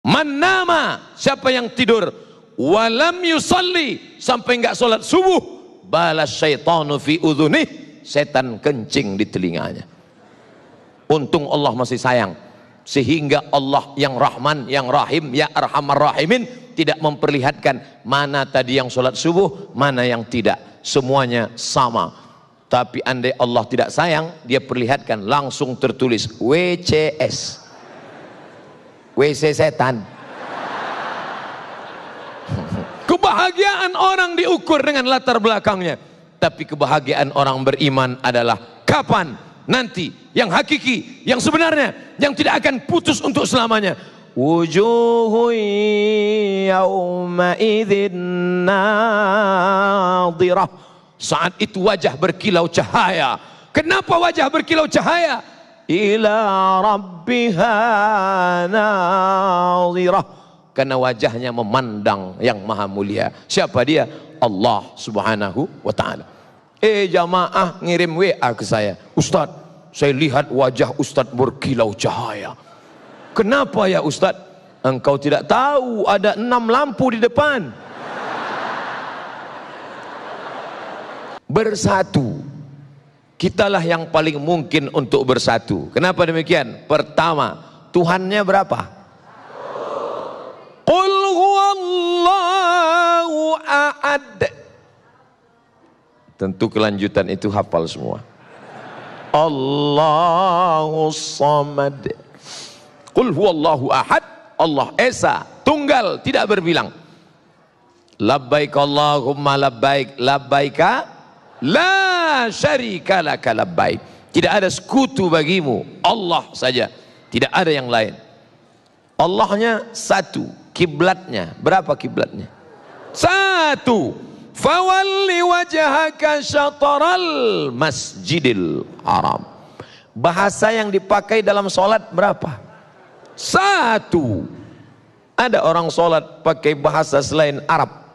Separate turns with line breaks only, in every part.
Man nama, siapa yang tidur, walam yusalli, sampai enggak sholat subuh, balas syaitanu fi udhunih, setan kencing di telinganya. Untung Allah masih sayang, sehingga Allah yang Rahman, yang Rahim, ya Arhamar Rahimin tidak memperlihatkan mana tadi yang sholat subuh, mana yang tidak, semuanya sama. Tapi andai Allah tidak sayang, dia perlihatkan langsung tertulis WCS, WC setan. Kebahagiaan orang diukur dengan latar belakangnya, tapi kebahagiaan orang beriman adalah kapan? Nanti, yang hakiki, yang sebenarnya, yang tidak akan putus untuk selamanya. Wujuhu yawma idzin nadhirah. Saat itu wajah berkilau cahaya. Kenapa wajah berkilau cahaya? Ila rabbiha nadhirah, karena wajahnya memandang yang maha mulia. Siapa dia? Allah subhanahu wa ta'ala. Jamaah ngirim WA ke saya, Ustadz, saya lihat wajah Ustadz berkilau cahaya. Kenapa ya Ustadz? Engkau tidak tahu ada 6 lampu di depan. Bersatu, kitalah yang paling mungkin untuk bersatu. Kenapa demikian? Pertama, Tuhannya berapa? Qul huwallahu ahad. Tentu kelanjutan itu hafal semua. Allahus samad. Qul huwallahu ahad. Allah esa, tunggal, tidak berbilang. Labbaik Allahumma labbaik, labbaika la syarika laka labbaik. Tidak ada sekutu bagimu, Allah saja, tidak ada yang lain. Allahnya satu, kiblatnya berapa kiblatnya? Satu. Fawalli wajhaka syatral masjidil haram. Bahasa yang dipakai dalam sholat berapa? Satu. Ada orang sholat pakai bahasa selain Arab?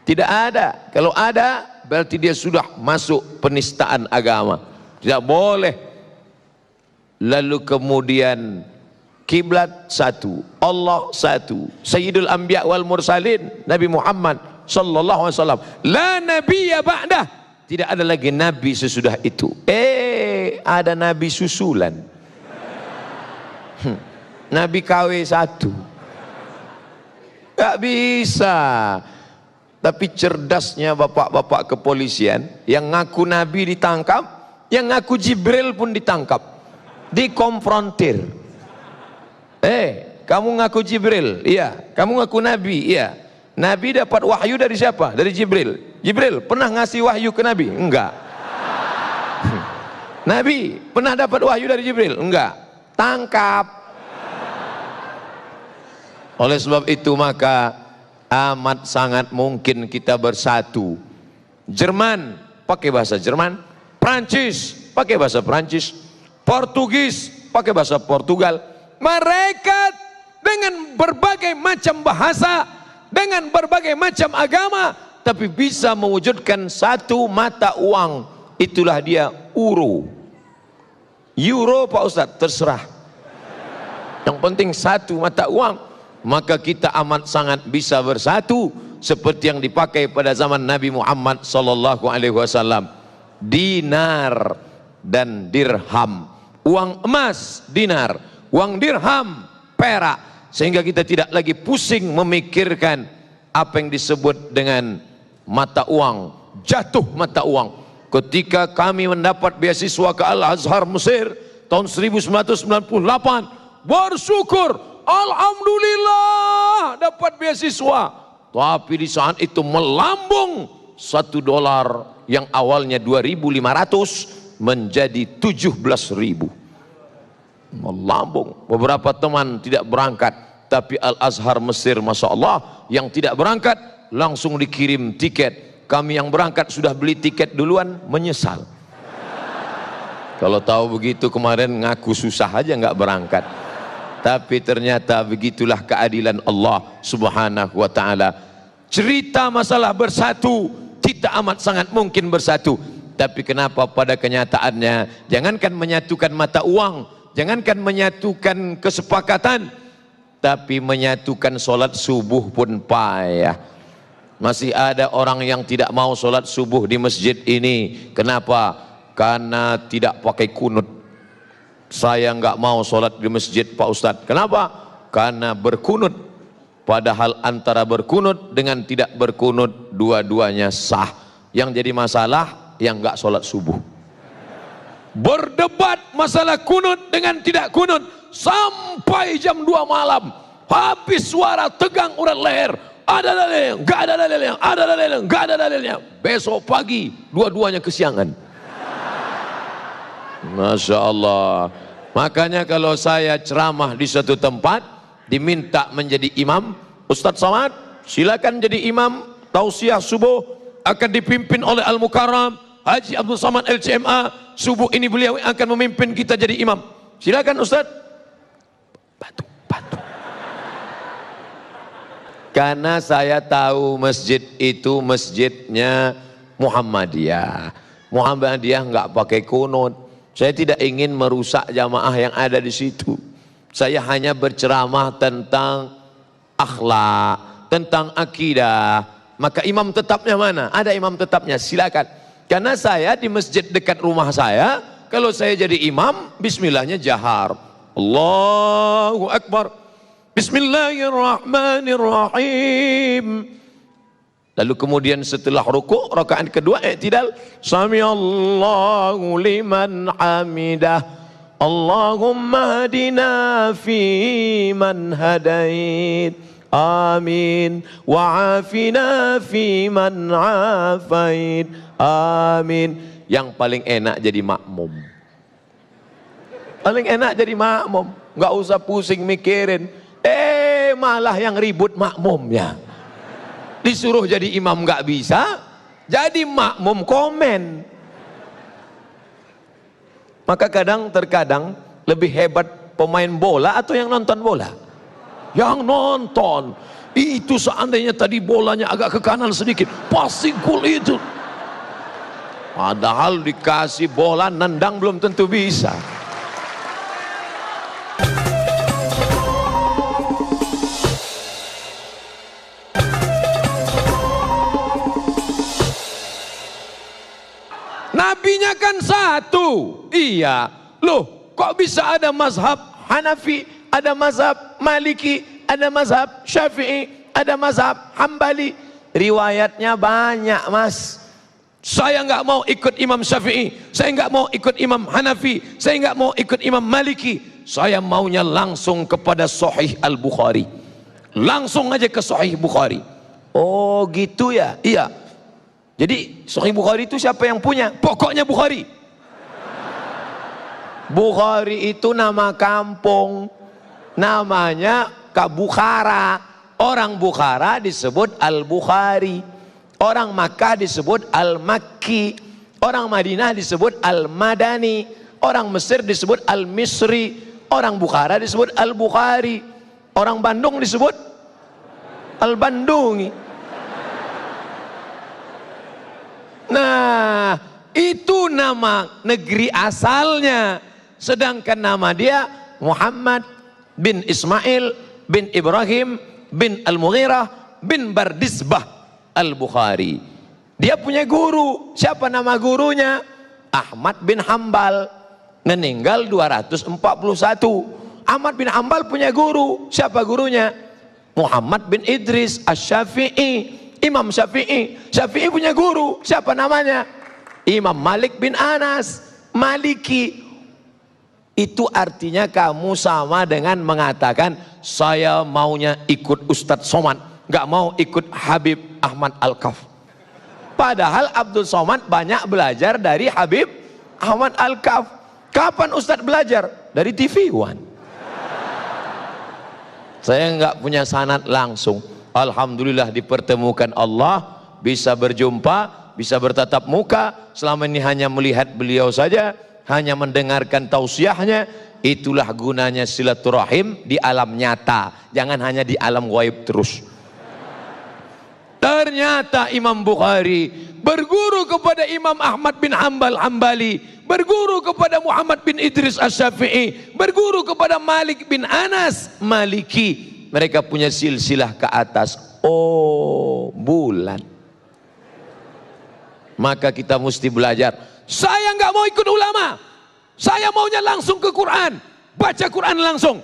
Tidak ada. Kalau ada, berarti dia sudah masuk penistaan agama. Tidak boleh. Lalu kemudian kiblat satu, Allah satu, Sayyidul Anbiya wal Mursalin, Nabi Muhammad sallallahu alaihi wasallam. La nabiyya ba'dah. Tidak ada lagi nabi sesudah itu. Ada nabi susulan. Nabi KW 1. Gak bisa. Tapi cerdasnya bapak-bapak kepolisian, yang ngaku nabi ditangkap, yang ngaku Jibril pun ditangkap, dikonfrontir. Kamu ngaku Jibril? Iya. Kamu ngaku nabi? Iya. Nabi dapat wahyu dari siapa? Dari Jibril. Jibril pernah ngasih wahyu ke Nabi? Enggak. Nabi pernah dapat wahyu dari Jibril? Enggak. Tangkap. Oleh sebab itu maka amat sangat mungkin kita bersatu. Jerman pakai bahasa Jerman, Prancis pakai bahasa Prancis, Portugis pakai bahasa Portugal. Mereka dengan berbagai macam bahasa, dengan berbagai macam agama, tapi bisa mewujudkan satu mata uang. Itulah dia euro. Euro Pak Ustadz, terserah. Yang penting satu mata uang. Maka kita amat sangat bisa bersatu seperti yang dipakai pada zaman Nabi Muhammad sallallahu alaihi wasallam. Dinar dan dirham. Uang emas dinar, uang dirham perak, sehingga kita tidak lagi pusing memikirkan apa yang disebut dengan mata uang, jatuh mata uang. Ketika kami mendapat beasiswa ke Al-Azhar Mesir tahun 1998, bersyukur, alhamdulillah dapat beasiswa. Tapi di saat itu melambung $1 yang awalnya 2.500 menjadi 17.000. Melambung. Beberapa teman tidak berangkat, tapi Al-Azhar Mesir Masya Allah yang tidak berangkat langsung dikirim tiket. Kami yang berangkat sudah beli tiket duluan, menyesal. Kalau tahu begitu kemarin ngaku susah aja nggak berangkat. Tapi ternyata begitulah keadilan Allah subhanahu wa ta'ala. Cerita masalah bersatu, kita amat sangat mungkin bersatu. Tapi kenapa pada kenyataannya, jangankan menyatukan mata uang, jangankan menyatukan kesepakatan, tapi menyatukan sholat subuh pun payah. Masih ada orang yang tidak mau sholat subuh di masjid ini. Kenapa? Karena tidak pakai kunut. Saya nggak mau sholat di masjid Pak Ustadz. Kenapa? Karena berkunut. Padahal antara berkunut dengan tidak berkunut dua-duanya sah. Yang jadi masalah yang nggak sholat subuh. Berdebat masalah kunut dengan tidak kunut sampai jam 2 malam. Habis suara tegang urat leher. Ada dalilnya, nggak ada dalilnya, ada dalilnya, nggak ada dalilnya. Besok pagi dua-duanya kesiangan. Masya Allah. Makanya kalau saya ceramah di suatu tempat diminta menjadi imam, Ustadz Somad silakan jadi imam. Tausiah subuh akan dipimpin oleh Al-Mukarram Haji Abdul Somad LCMA. Subuh ini beliau akan memimpin kita jadi imam. Silakan Ustadz. Batu. Karena saya tahu masjid itu masjidnya Muhammadiyah. Muhammadiyah nggak pakai kunut. Saya tidak ingin merusak jamaah yang ada di situ. Saya hanya berceramah tentang akhlak, tentang akidah. Maka imam tetapnya mana? Ada imam tetapnya, silakan. Karena saya di masjid dekat rumah saya, kalau saya jadi imam, bismillahnya jahar. Allahu Akbar. Bismillahirrahmanirrahim. Lalu kemudian setelah rukuk, rakaat kedua i'tidal, samiallahu liman hamidah. Allahumma hadina fi man hadait. Amin. Wa afina fi man afait. Amin. Yang paling enak jadi makmum. Paling enak jadi makmum. Enggak usah pusing mikirin. Malah yang ribut makmumnya. Disuruh jadi imam nggak bisa, jadi makmum komen. Maka terkadang lebih hebat pemain bola atau yang nonton bola? Yang nonton. Itu seandainya tadi bolanya agak ke kanan sedikit, pasti gol itu. Padahal dikasih bola nendang belum tentu bisa. Nabinya kan satu. Iya. Loh, kok bisa ada mazhab Hanafi, ada mazhab Maliki, ada mazhab Syafi'i, ada mazhab Hambali? Riwayatnya banyak, Mas. Saya nggak mau ikut Imam Syafi'i, saya nggak mau ikut Imam Hanafi, saya nggak mau ikut Imam Maliki. Saya maunya langsung kepada Sahih Al-Bukhari. Langsung aja ke Sahih Bukhari. Oh, gitu ya? Iya. Jadi Sahih Bukhari itu siapa yang punya? Pokoknya Bukhari. Bukhari itu nama kampung. Namanya Bukhara. Orang Bukhara disebut Al-Bukhari. Orang Makkah disebut Al-Makki. Orang Madinah disebut Al-Madani. Orang Mesir disebut Al-Misri. Orang Bukhara disebut Al-Bukhari. Orang Bandung disebut Al-Bandungi. Nah, itu nama negeri asalnya. Sedangkan nama dia Muhammad bin Ismail bin Ibrahim bin Al-Mughirah bin Bardisbah Al-Bukhari. Dia punya guru. Siapa nama gurunya? Ahmad bin Hambal. Meninggal 241. Ahmad bin Hambal punya guru. Siapa gurunya? Muhammad bin Idris Asy-Syafi'i. Imam Syafi'i. Syafi'i punya guru. Siapa namanya? Imam Malik bin Anas Maliki. Itu artinya kamu sama dengan mengatakan saya maunya ikut Ustadz Somad, nggak mau ikut Habib Ahmad Al-Kaf. Padahal Abdul Somad banyak belajar dari Habib Ahmad Al-Kaf. Kapan Ustadz belajar? Dari TV One. Saya nggak punya sanad langsung. Alhamdulillah dipertemukan Allah, bisa berjumpa, bisa bertatap muka. Selama ini hanya melihat beliau saja, hanya mendengarkan tausiahnya. Itulah gunanya silaturahim di alam nyata, jangan hanya di alam gaib terus. Ternyata Imam Bukhari berguru kepada Imam Ahmad bin Hambal Hambali, berguru kepada Muhammad bin Idris Asy-Syafi'i, berguru kepada Malik bin Anas Maliki. Mereka punya silsilah ke atas. Oh, bulan. Maka kita mesti belajar. Saya nggak mau ikut ulama, saya maunya langsung ke Quran, baca Quran langsung.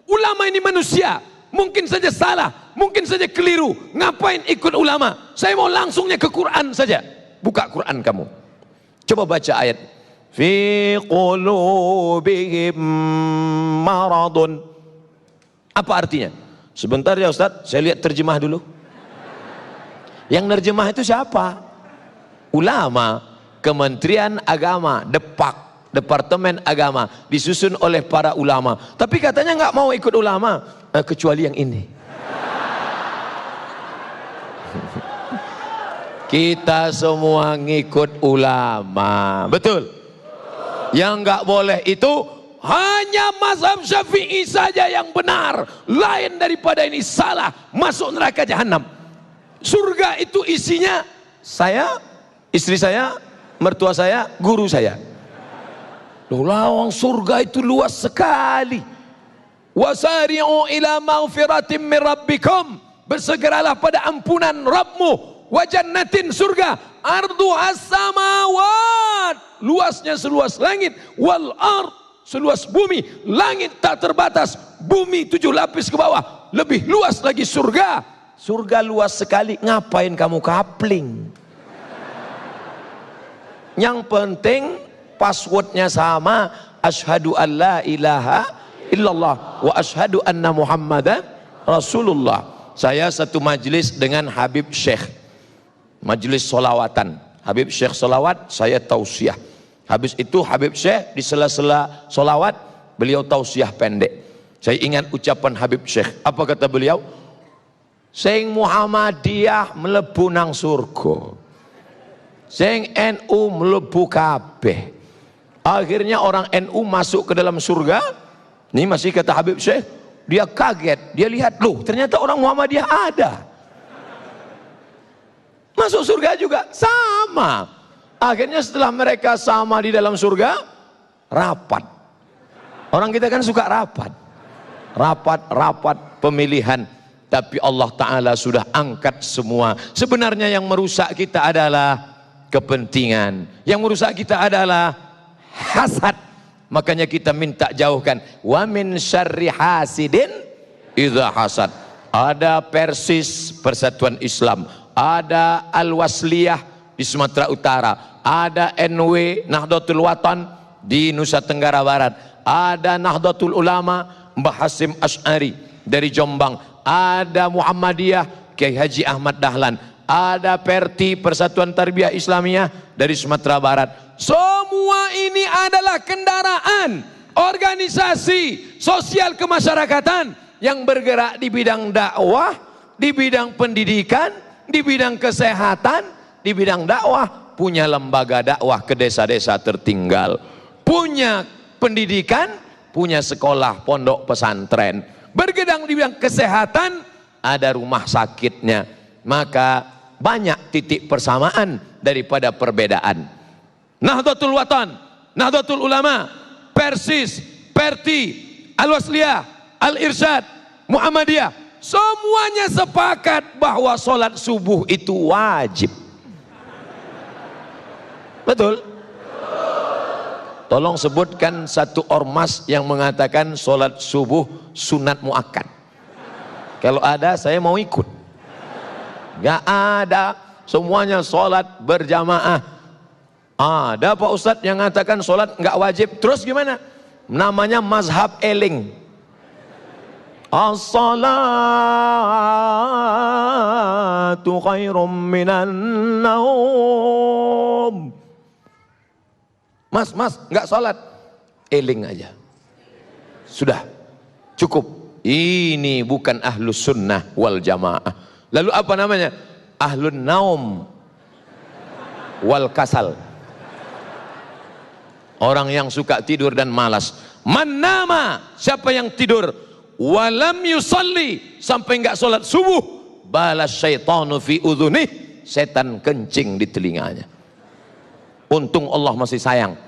Ulama ini manusia, mungkin saja salah, mungkin saja keliru. Ngapain ikut ulama? Saya mau langsungnya ke Quran saja. Buka Quran kamu, coba baca ayat. Fi qulubihim maradun. Apa artinya? Sebentar ya Ustaz, saya lihat terjemah dulu. Yang nerjemah itu siapa? Ulama, Kementerian Agama, Departemen Agama, disusun oleh para ulama. Tapi katanya nggak mau ikut ulama, kecuali yang ini. Kita semua ngikut ulama, betul? Yang nggak boleh itu hanya mazhab Syafi'i saja yang benar, lain daripada ini salah, masuk neraka jahanam. Surga itu isinya saya, istri saya, mertua saya, guru saya. Loh, lawang surga itu luas sekali. Wasari'u ila maghfiratin min rabbikum, bersegeralah pada ampunan Rabbmu. Wa jannatin, surga, arduhas samawat, luasnya seluas langit, wal ard, seluas bumi. Langit tak terbatas, bumi 7 lapis ke bawah, lebih luas lagi surga. Surga luas sekali, ngapain kamu kapling? Yang penting passwordnya sama, asyhadu an la ilaha illallah wa asyhadu anna muhammadan rasulullah. Saya satu majelis dengan Habib Syekh, majelis solawatan. Habib Syekh solawat, saya tausiah. Habis itu Habib Syekh di sela-sela solawat, beliau tausiah pendek. Saya ingat ucapan Habib Syekh, apa kata beliau? Sing Muhammadiyah mlebu nang surga, sing NU mlebu kabeh. Akhirnya orang NU masuk ke dalam surga. Ini masih kata Habib Syekh, dia kaget, dia lihat, loh ternyata orang Muhammadiyah ada, masuk surga juga, sama. Akhirnya setelah mereka sama di dalam surga, rapat. Orang kita kan suka rapat, rapat pemilihan. Tapi Allah Ta'ala sudah angkat semua. Sebenarnya yang merusak kita adalah kepentingan, yang merusak kita adalah hasad. Makanya kita minta jauhkan. Wa min syarri hasidin idza hasad. Ada Persis, Persatuan Islam, ada Al-Wasliyah di Sumatera Utara, ada NW Nahdlatul Watan di Nusa Tenggara Barat, ada Nahdlatul Ulama Mbah Hasyim Asy'ari dari Jombang, ada Muhammadiyah Kiai Haji Ahmad Dahlan, ada Perti, Persatuan Tarbiyah Islamiyah dari Sumatera Barat. Semua ini adalah kendaraan organisasi sosial kemasyarakatan yang bergerak di bidang dakwah, di bidang pendidikan, di bidang kesehatan, di bidang dakwah, punya lembaga dakwah ke desa-desa tertinggal, punya pendidikan, punya sekolah pondok pesantren, bergedang di bidang kesehatan, ada rumah sakitnya. Maka banyak titik persamaan daripada perbedaan. Nahdlatul Watan, Nahdlatul Ulama, Persis, Perti, Al-Wasliyah, Al-Irsyad, Muhammadiyah, semuanya sepakat bahwa sholat subuh itu wajib. Betul? Tolong sebutkan satu ormas yang mengatakan sholat subuh sunat muakkad. Kalau ada, saya mau ikut. Gak ada, semuanya sholat berjamaah. Ada Pak Ustadz yang mengatakan sholat nggak wajib. Terus gimana? Namanya mazhab eling. As-salatu khairum minan naum. Mas, nggak sholat, eling aja, sudah cukup. Ini bukan ahlus sunnah wal jamaah. Lalu apa namanya? Ahlun naum wal kasal. Orang yang suka tidur dan malas. Man nama, siapa yang tidur walam yusalli, sampai nggak sholat subuh, balas syaitanu fi udhunih, setan kencing di telinganya. Untung Allah masih sayang.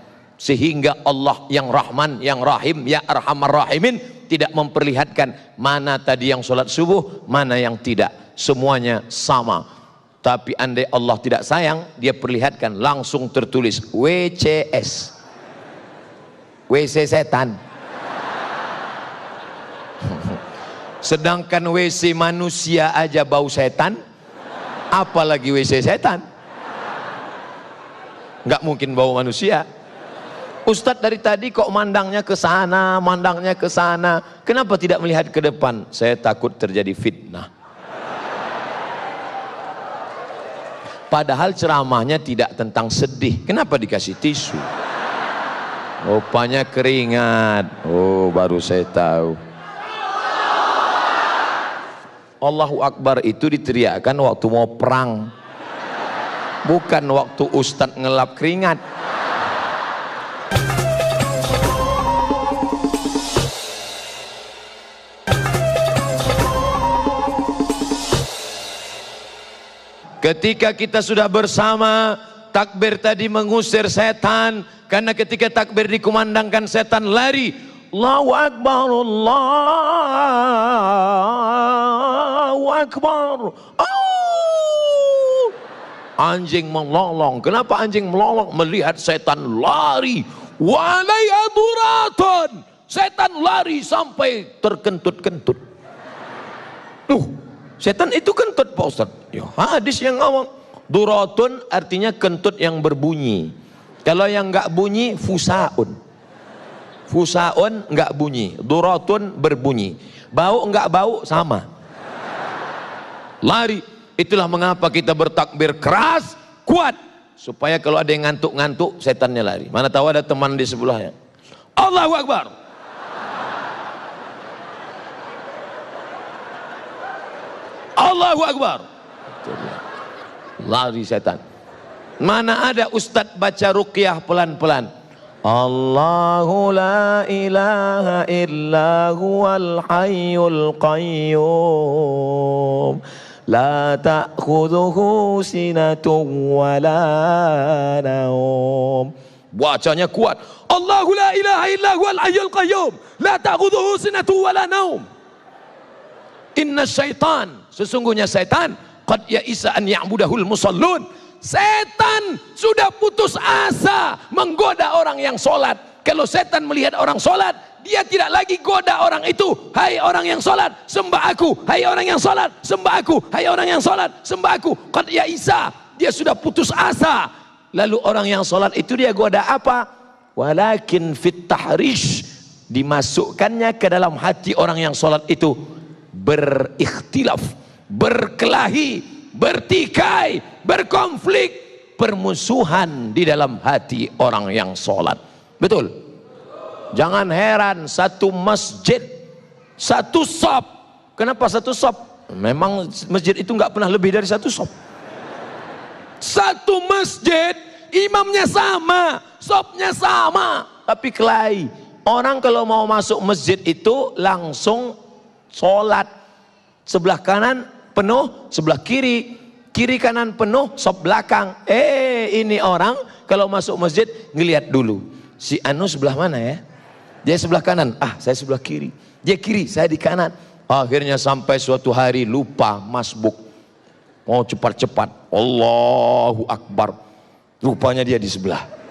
Sehingga Allah yang Rahman, yang Rahim, ya Arhamar Rahimin tidak memperlihatkan mana tadi yang sholat subuh, mana yang tidak. Semuanya sama. Tapi andai Allah tidak sayang, dia perlihatkan langsung tertulis WCS, WC setan. Sedangkan WC manusia aja bau setan, apalagi WC setan. Nggak mungkin bau manusia. Ustadz dari tadi kok mandangnya ke sana, mandangnya ke sana. Kenapa tidak melihat ke depan? Saya takut terjadi fitnah. Padahal ceramahnya tidak tentang sedih. Kenapa dikasih tisu? Rupanya keringat. Oh, baru saya tahu. Allahu Akbar itu diteriakkan waktu mau perang, bukan waktu ustadz ngelap keringat. Ketika kita sudah bersama, takbir tadi mengusir setan, karena ketika takbir dikumandangkan setan lari. Allahu Akbar, Allahu Akbar. Oh! Anjing melolong. Kenapa anjing melolong? Melihat setan lari. Walayaduraton. Setan lari sampai terkentut-kentut. Setan itu kentut Pak Ustaz. Ya, hadis yang ngomong. Duratun artinya kentut yang berbunyi. Kalau yang enggak bunyi, fusaun. Fusaun enggak bunyi. Duratun berbunyi. Bau enggak bau sama. Lari. Itulah mengapa kita bertakbir keras, kuat. Supaya kalau ada yang ngantuk-ngantuk, setannya lari. Mana tahu ada teman di sebelahnya. Allahu Akbar. Allahu Akbar. Lari setan. Mana ada ustadz baca ruqyah pelan-pelan. Allahu la ilaha illa huwal hayyul qayyum. La ta'khudhuhu sinatun wa la naum. Bacanya kuat. Allahu la ilaha illa huwal hayyul qayyum. La ta'khudhuhu sinatun wa la naum. Inna syaitan, sesungguhnya setan, qad ya'isa an ya'budahul musallun. Setan sudah putus asa menggoda orang yang sholat. Kalau setan melihat orang sholat, dia tidak lagi goda orang itu. Hai orang yang sholat, sembah aku. Hai orang yang sholat, sembah aku. Hai orang yang sholat, sembah aku. Qad ya'isa, dia sudah putus asa. Lalu orang yang sholat itu dia goda apa? Walakin fit tahrish, dimasukkannya ke dalam hati orang yang sholat itu berikhtilaf, berkelahi, bertikai, berkonflik, permusuhan di dalam hati orang yang sholat. Betul? Jangan heran satu masjid, satu shop. Kenapa satu shop? Memang masjid itu nggak pernah lebih dari satu shop. Satu masjid, imamnya sama, shopnya sama, tapi kelahi. Orang kalau mau masuk masjid itu langsung sholat, sebelah kanan penuh, sebelah kiri, kiri kanan penuh, sop belakang. Ini orang kalau masuk masjid ngelihat dulu, si Anu sebelah mana ya? Dia sebelah kanan, saya sebelah kiri. Dia kiri, saya di kanan. Akhirnya sampai suatu hari lupa masbuk, mau cepat-cepat, Allahu Akbar, rupanya dia di sebelah.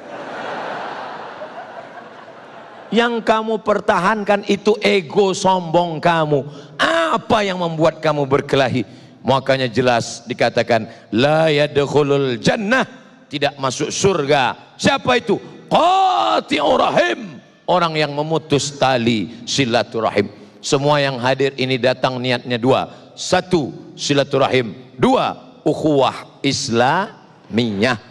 Yang kamu pertahankan itu ego sombong kamu. Apa yang membuat kamu berkelahi? Makanya jelas dikatakan la yadkhulul jannah, tidak masuk surga. Siapa itu? Qati'ur rahim, orang yang memutus tali silaturahim. Semua yang hadir ini datang niatnya dua. Satu, silaturahim. Dua, ukhuwah islamiyah.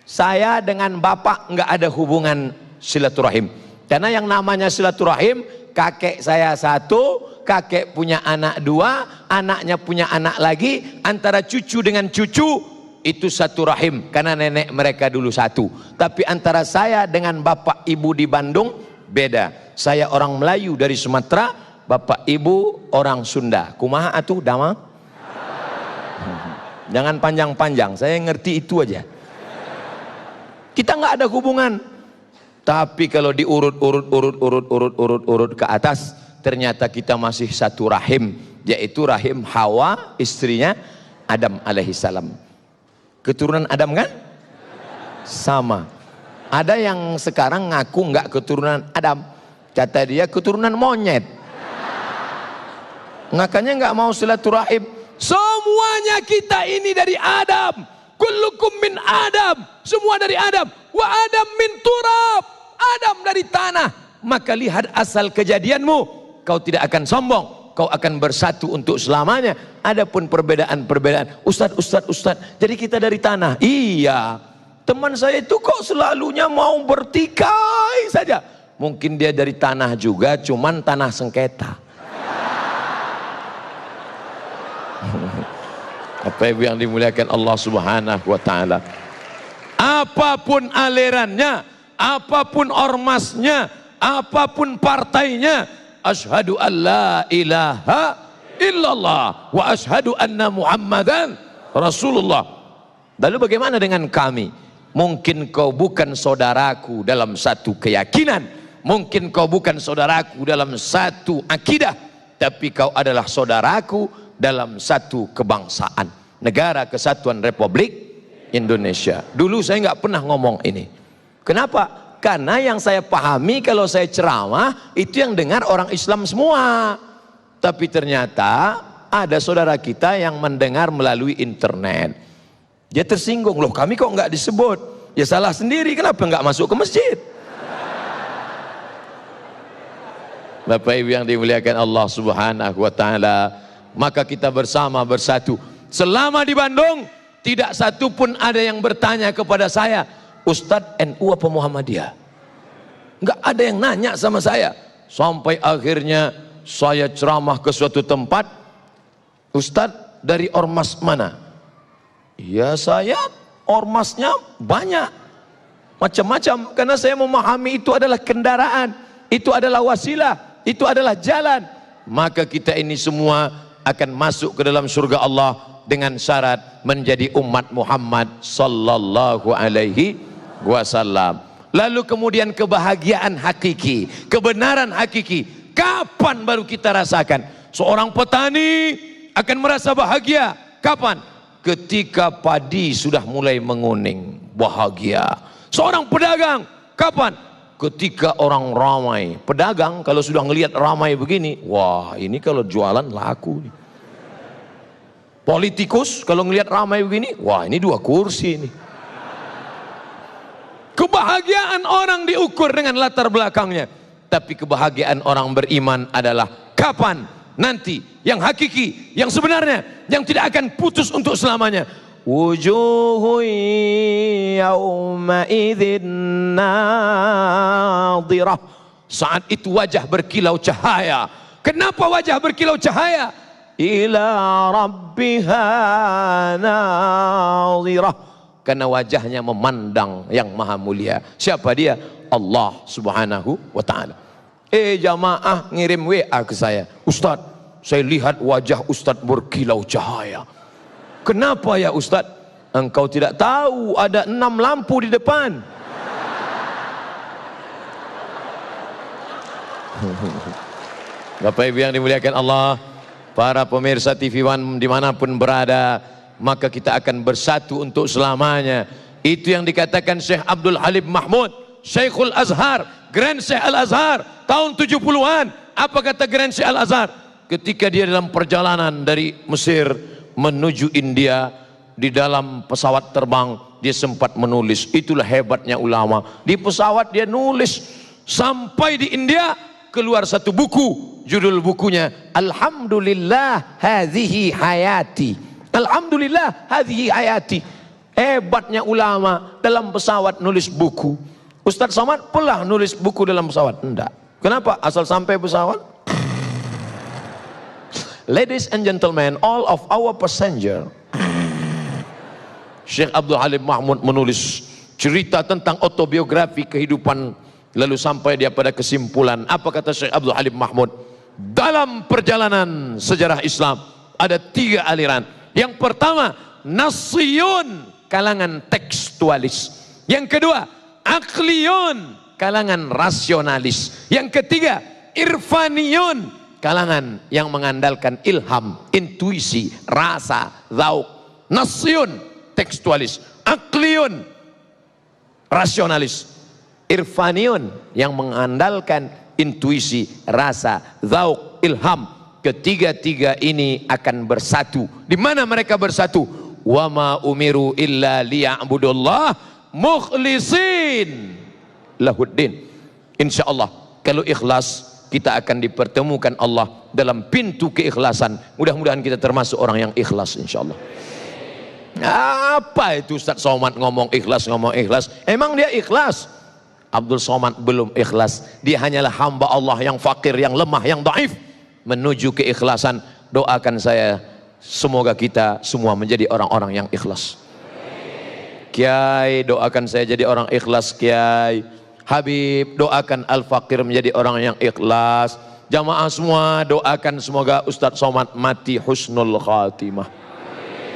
Saya dengan bapak nggak ada hubungan silaturahim. Karena yang namanya silaturahim, kakek saya satu, kakek punya anak dua, anaknya punya anak lagi, antara cucu dengan cucu itu satu rahim, karena nenek mereka dulu satu. Tapi antara saya dengan bapak ibu di Bandung beda. Saya orang Melayu dari Sumatera, bapak ibu orang Sunda. Kumaha atuh dama? Jangan panjang-panjang, saya ngerti itu aja. Kita nggak ada hubungan. Tapi kalau diurut ke atas, ternyata kita masih satu rahim, yaitu rahim Hawa, istrinya Adam alaihissalam. Keturunan Adam kan? Sama. Ada yang sekarang ngaku nggak keturunan Adam, kata dia keturunan monyet. Makanya nggak mau silaturahim. Semuanya kita ini dari Adam. Kullukum min Adam. Semua dari Adam. Wa Adam min turab. Adam dari tanah. Maka lihat asal kejadianmu, kau tidak akan sombong, kau akan bersatu untuk selamanya. Adapun perbedaan-perbedaan, Ustaz, jadi kita dari tanah. Iya, teman saya itu kok selalunya mau bertikai saja. Mungkin dia dari tanah juga, cuman tanah sengketa. Apa yang dimuliakan Allah Subhanahu wa taala. Apapun alirannya, apapun ormasnya, apapun partainya, asyhadu an la ilaha illallah wa asyhadu anna Muhammadan Rasulullah. Lalu bagaimana dengan kami? Mungkin kau bukan saudaraku dalam satu keyakinan, mungkin kau bukan saudaraku dalam satu akidah, tapi kau adalah saudaraku dalam satu kebangsaan, Negara Kesatuan Republik Indonesia. Dulu saya nggak pernah ngomong ini. Kenapa? Karena yang saya pahami kalau saya ceramah itu yang dengar orang Islam semua. Tapi ternyata ada saudara kita yang mendengar melalui internet. Dia tersinggung, loh kami kok nggak disebut? Ya salah sendiri, kenapa nggak masuk ke masjid? Bapak Ibu yang dimuliakan Allah Subhanahu wa taala, maka kita bersama bersatu. Selama di Bandung tidak satu pun ada yang bertanya kepada saya, Ustadz NU apa Muhammadiyah? Nggak ada yang nanya sama saya. Sampai akhirnya saya ceramah ke suatu tempat, Ustadz dari ormas mana? Ya saya ormasnya banyak, macam-macam, karena saya memahami itu adalah kendaraan, itu adalah wasilah, itu adalah jalan. Maka kita ini semua akan masuk ke dalam surga Allah dengan syarat menjadi umat Muhammad sallallahu alaihi wasallam. Lalu kemudian kebahagiaan hakiki, kebenaran hakiki, kapan baru kita rasakan? Seorang petani akan merasa bahagia kapan? Ketika padi sudah mulai menguning, bahagia. Seorang pedagang kapan? Ketika orang ramai. Pedagang kalau sudah ngelihat ramai begini, wah ini kalau jualan laku nih. Politikus kalau ngelihat ramai begini, wah ini 2 kursi ini. Kebahagiaan orang diukur dengan latar belakangnya. Tapi kebahagiaan orang beriman adalah kapan? Nanti yang hakiki, yang sebenarnya, yang tidak akan putus untuk selamanya. Wujuhu yawma idzin nadhirah. Saat itu wajah berkilau cahaya. Kenapa wajah berkilau cahaya? Ila rabbiha nadhirah. Karena wajahnya memandang yang maha mulia. Siapa dia? Allah Subhanahu wa ta'ala. Jamaah ngirim WA ke saya, Ustadz, saya lihat wajah Ustadz berkilau cahaya. Kenapa ya Ustadz? Engkau tidak tahu ada 6 lampu di depan. Bapak Ibu yang dimuliakan Allah, para pemirsa TV One dimanapun berada, maka kita akan bersatu untuk selamanya. Itu yang dikatakan Syekh Abdul Halim Mahmud, Syekhul Azhar, Grand Syekh Al-Azhar tahun 70-an. Apa kata Grand Syekh Al-Azhar? Ketika dia dalam perjalanan dari Mesir menuju India, di dalam pesawat terbang dia sempat menulis. Itulah hebatnya ulama. Di pesawat dia nulis. Sampai di India keluar satu buku, judul bukunya Alhamdulillah hadhihi hayati. Alhamdulillah hadhihi hayati. Hebatnya ulama, dalam pesawat nulis buku. Ustadz Somad pernah nulis buku dalam pesawat? Enggak. Kenapa? Asal sampai pesawat. Ladies and gentlemen, all of our passenger. Syekh Abdul Halim Mahmud menulis cerita tentang autobiografi kehidupan, lalu sampai dia pada kesimpulan. Apa kata Syekh Abdul Halim Mahmud? Dalam perjalanan sejarah Islam ada 3 aliran. Yang pertama, Nassiyun, kalangan tekstualis. Yang kedua, Aqliyun, kalangan rasionalis. Yang ketiga, irfaniyun, kalangan yang mengandalkan ilham, intuisi, rasa, zauk. Nasyun, tekstualis. Akliyun, rasionalis. Irfaniyun, yang mengandalkan intuisi, rasa, zauk, ilham. Ketiga-tiga ini akan bersatu. Di mana mereka bersatu? Wa ma umiru illa liya'budullah mukhlisin lahuddin. Insyaallah kalau ikhlas kita akan dipertemukan Allah dalam pintu keikhlasan. Mudah-mudahan kita termasuk orang yang ikhlas insyaallah. Apa itu Ustaz Somad ngomong ikhlas, emang dia ikhlas? Abdul Somad belum ikhlas. Dia hanyalah hamba Allah yang fakir, yang lemah, yang dhaif. Menuju keikhlasan, doakan saya semoga kita semua menjadi orang-orang yang ikhlas. Kiai, doakan saya jadi orang ikhlas Kiai. Habib, doakan Al-Fakir menjadi orang yang ikhlas. Jamaah semua doakan semoga Ustadz Somad mati husnul khatimah.